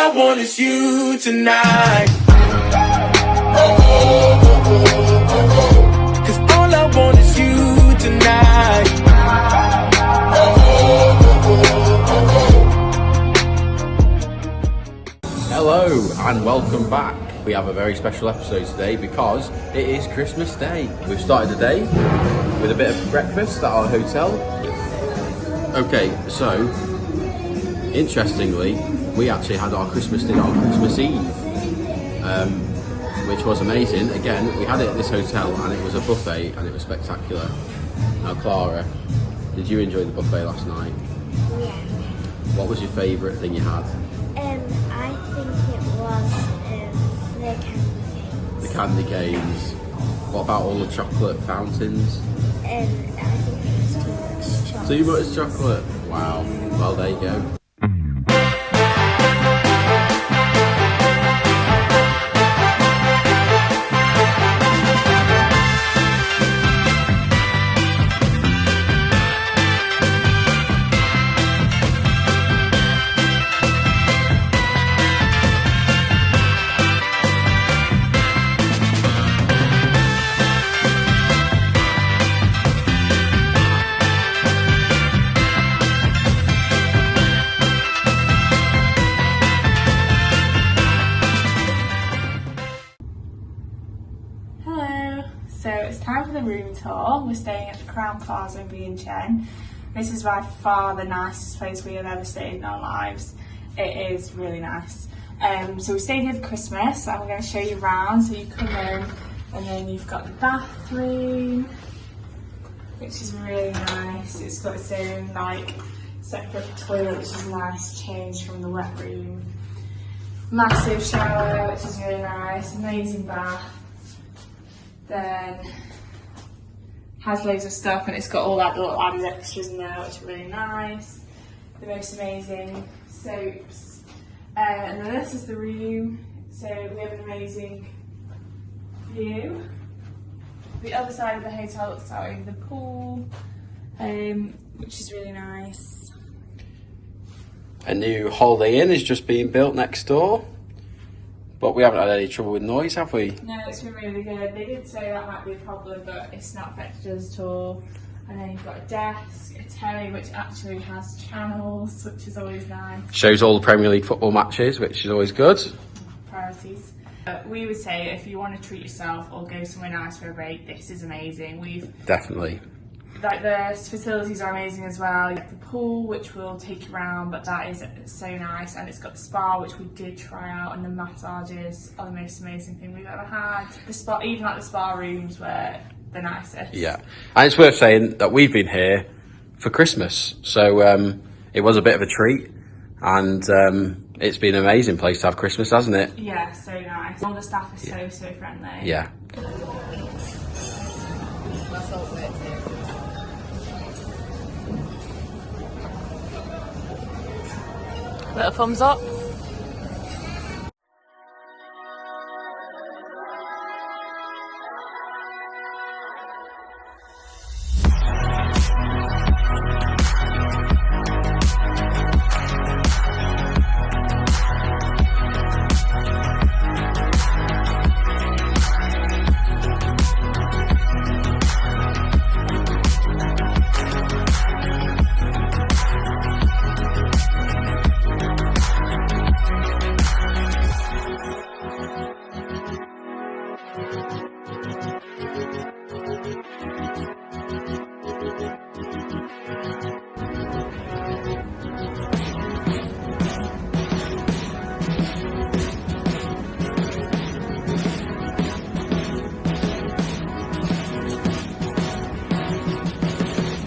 I want is you tonight. Cause all I want is you tonight. Hello and welcome back. We have a very special episode today because it is Christmas Day. We've started the day with a bit of breakfast at our hotel. Okay, so interestingly, we actually had our Christmas dinner on Christmas Eve, which was amazing. Again, we had it at this hotel and it was a buffet and it was spectacular. Now, Clara, did you enjoy the buffet last night? Yeah. What was your favourite thing you had? I think it was the candy canes. The candy canes. What about all the chocolate fountains? I think it was too much chocolate. Too much chocolate. Wow. Well, there you go. So it's time for the room tour. We're staying at the Crown Plaza in Vientiane. This is by far the nicest place we have ever stayed in our lives. It is really nice. So we stayed here for Christmas and we're going to show you around. So you come in and then you've got the bathroom, which is really nice. It's got its own separate toilet, which is a nice change from the wet room. Massive shower, which is really nice. Amazing bath. Then has loads of stuff and it's got all that little added extras in there, which are really nice. The most amazing soaps. And then this is the room. So we have an amazing view. The other side of the hotel looks out over the pool, which is really nice. A new Holiday Inn is just being built next door. But we haven't had any trouble with noise, have we? No, it's been really good. They did say that might be a problem, but it's not affected us at all. And then you've got a desk, a telly, which actually has channels, which is always nice. Shows all the Premier League football matches, which is always good. Priorities. We would say if you want to treat yourself or go somewhere nice for a break, this is amazing. Definitely. The facilities are amazing as well. You have the pool, which will take you around, but that is so nice. And it's got the spa, which we did try out, and the massages are the most amazing thing we've ever had. The spa, even the spa rooms were the nicest. Yeah, and it's worth saying that we've been here for Christmas, so it was a bit of a treat, and it's been an amazing place to have Christmas, hasn't it? Yeah, so nice. All the staff are so friendly. Yeah. Little thumbs up.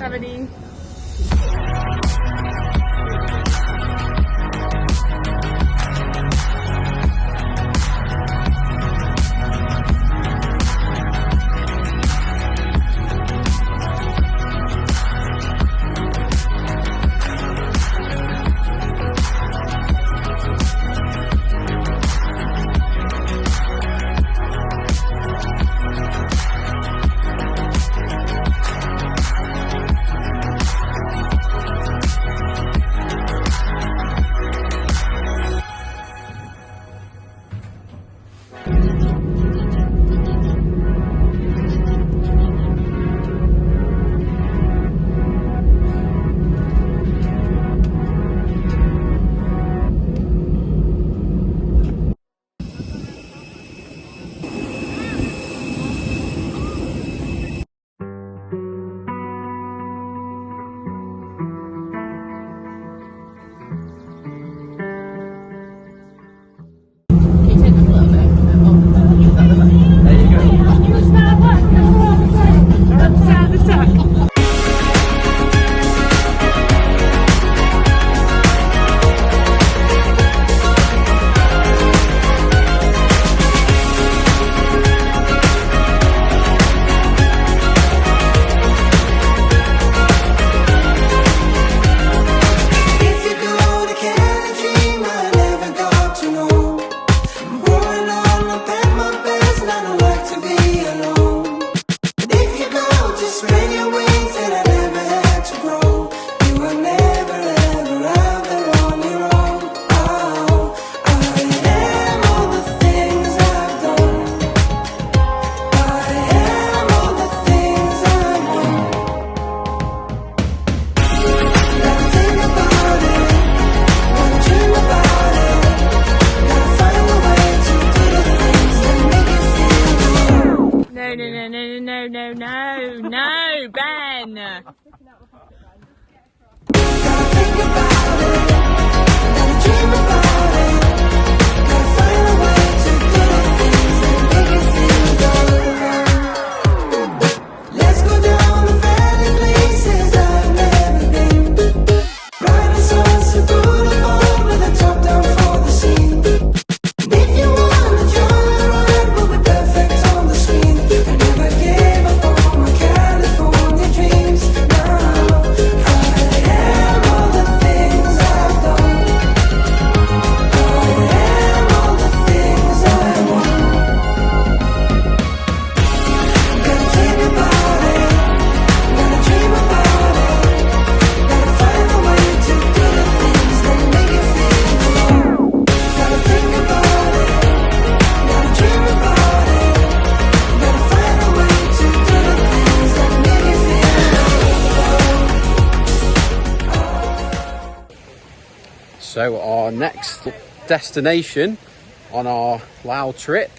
Aberdeen. spread your wings and I never had to grow. You were never ever out there on your own. Oh, I am all the things I've done. I am all the things I want. Gotta think about it, gotta dream about it, gotta find a way to do the things that make you feel good. No, no, no, no, no, no, no, no, Ben! Gotta think about it, gotta dream about it, gotta find a way to do the things that make you feel good. Let's go down the valley places I've never been. Riding Sunset Boulevard with a top down for the scene. And if you wanna join the ride, we'll be perfect on the screen. I never gave up on my California dreams. No, I am all the things I've done. I am all the things I want. Gotta think about it, gotta dream about it, gotta find a way to do the things that make you feel good. Gotta think about it, gotta dream about it, gotta find a way to do the things that make you feel good. So our next destination on our Laos trip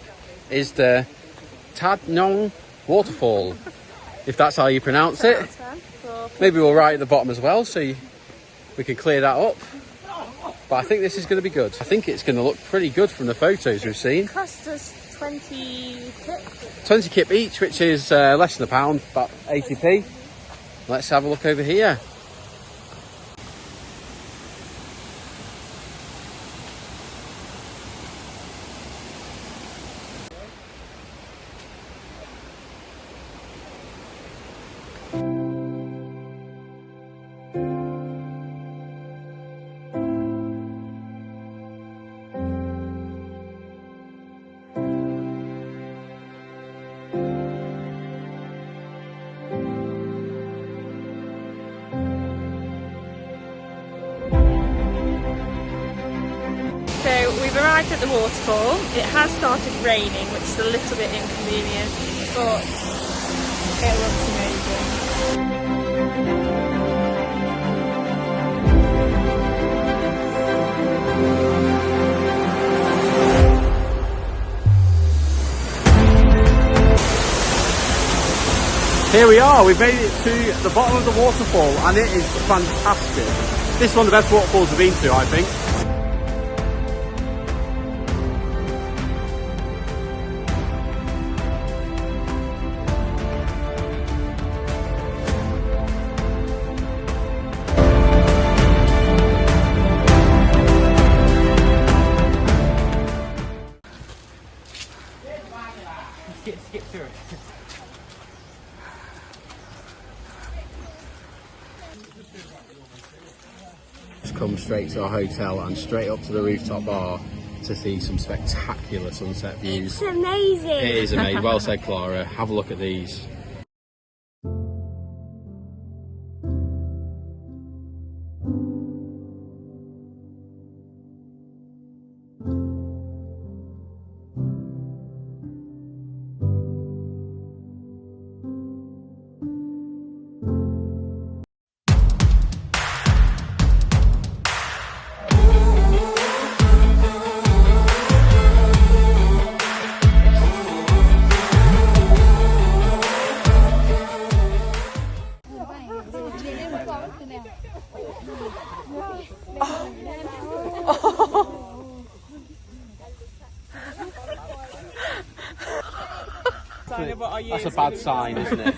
is the Tad Nong Waterfall, if that's how you pronounce it. Maybe we'll write at the bottom as well so we can clear that up. But I think this is going to be good. I think it's going to look pretty good from the photos we've seen. Cost us 20 kip. 20 kip each, which is less than £1, about 80p. Let's have a look over here. So we've arrived at the waterfall. It has started raining, which is a little bit inconvenient, but it looks amazing. Here we are, we've made it to the bottom of the waterfall and it is fantastic. This is one of the best waterfalls we've been to, I think. Skip through it. Just come straight to our hotel and straight up to the rooftop bar to see some spectacular sunset views. It's amazing. It is amazing. Well said, Clara. Have a look at these. That's a bad sign, isn't it?